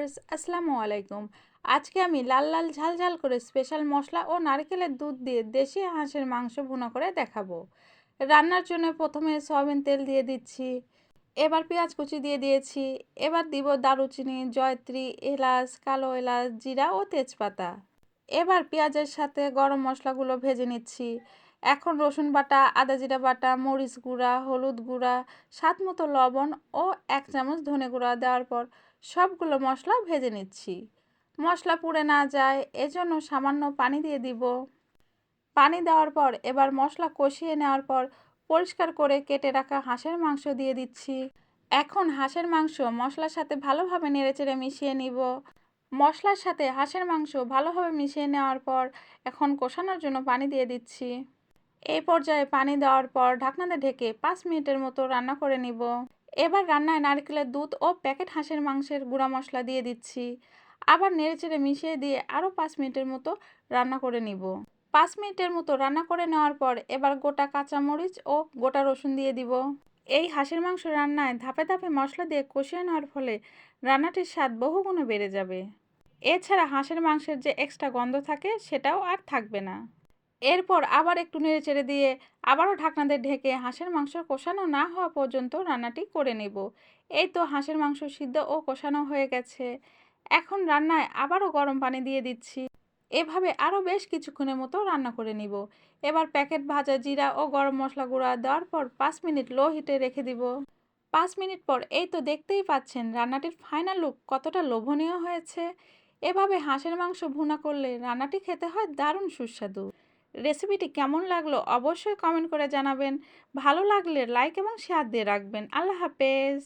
Viewers আসসালামু আলাইকুম। আজকে আমি লাল লাল ঝাল ঝাল করে স্পেশাল মশলা ও নারকেলের দুধ দিয়ে দেশি হাঁসের মাংস ভুনা করে দেখাবো। রান্নার জন্য প্রথমে সয়াবিন তেল দিয়ে দিচ্ছি, এবার পেঁয়াজ কুচি দিয়ে দিয়েছি, এবার দিব দারুচিনি, জয়ত্রী, এলাচ, কালো এলাচ, জিরা ও তেজপাতা। এবার পেঁয়াজের সাথে গরম মশলাগুলো ভেজে নিচ্ছি। এখন রসুন বাটা, আদা জিরা বাটা, মরিচ গুঁড়া, হলুদ গুঁড়া, স্বাদ মতো লবণ ও 1 চামচ ধনে গুঁড়া দেওয়ার পর সবগুলো মশলা ভেজে নিচ্ছি। মশলা পুড়ে না যায় এজন্য সামান্য পানি দিয়ে দিব। পানি দেওয়ার পর এবার মশলা কষিয়ে নেওয়ার পর পরিষ্কার করে কেটে রাখা হাঁসের মাংস দিয়ে দিচ্ছি। এখন হাঁসের মাংস মশলার সাথে ভালোভাবে নেড়েচেড়ে মিশিয়ে নিব। মশলার সাথে হাঁসের মাংস ভালোভাবে মিশিয়ে নেওয়ার পর এখন কষানোর জন্য পানি দিয়ে দিচ্ছি। এই পর্যায়ে পানি দেওয়ার পর ঢাকনা দিয়ে ঢেকে 5 মিনিটের মতো রান্না করে নিব। এবার রান্নায় নারকেলের দুধ ও প্যাকেট হাঁসের মাংসের গুঁড়া মশলা দিয়ে দিচ্ছি। আবার নেড়েচেড়ে মিশিয়ে দিয়ে আরও 5 মিনিটের মতো রান্না করে নিব। 5 মিনিটের মতো রান্না করে নেওয়ার পর এবার গোটা কাঁচামরিচ ও গোটা রসুন দিয়ে দিব। এই হাঁসের মাংস রান্নায় ধাপে ধাপে মশলা দিয়ে কষিয়ে নেওয়ার ফলে রান্নাটির স্বাদ বহুগুণে বেড়ে যাবে। এছাড়া হাঁসের মাংসের যে এক্সট্রা গন্ধ থাকে সেটাও আর থাকবে না। এরপর আবার একটু নেড়েচেড়ে দিয়ে আবারও ঢাকনা দিয়ে ঢেকে হাঁসের মাংস কষানো না হওয়া পর্যন্ত রান্নাটি করে নেব। এই তো হাঁসের মাংস সিদ্ধ ও কষানো হয়ে গেছে। এখন রান্নায় আবারও গরম পানি দিয়ে দিচ্ছি। এভাবে আরও বেশ কিছুক্ষণের মতো রান্না করে নিব। এবার প্যাকেট ভাজা জিরা ও গরম মশলা গুঁড়া দেওয়ার পর 5 মিনিট লো হিটে রেখে দিব। 5 মিনিট পর এই তো দেখতেই পাচ্ছেন রান্নাটির ফাইনাল লুক কতটা লোভনীয় হয়েছে। এভাবে হাঁসের মাংস ভুনা করলে রান্নাটি খেতে হয় দারুণ সুস্বাদু। রেসিপিটি কেমন লাগলো অবশ্যই কমেন্ট করে জানাবেন। ভালো লাগলে লাইক এবং শেয়ার দিয়ে রাখবেন। আল্লাহ হাফেজ।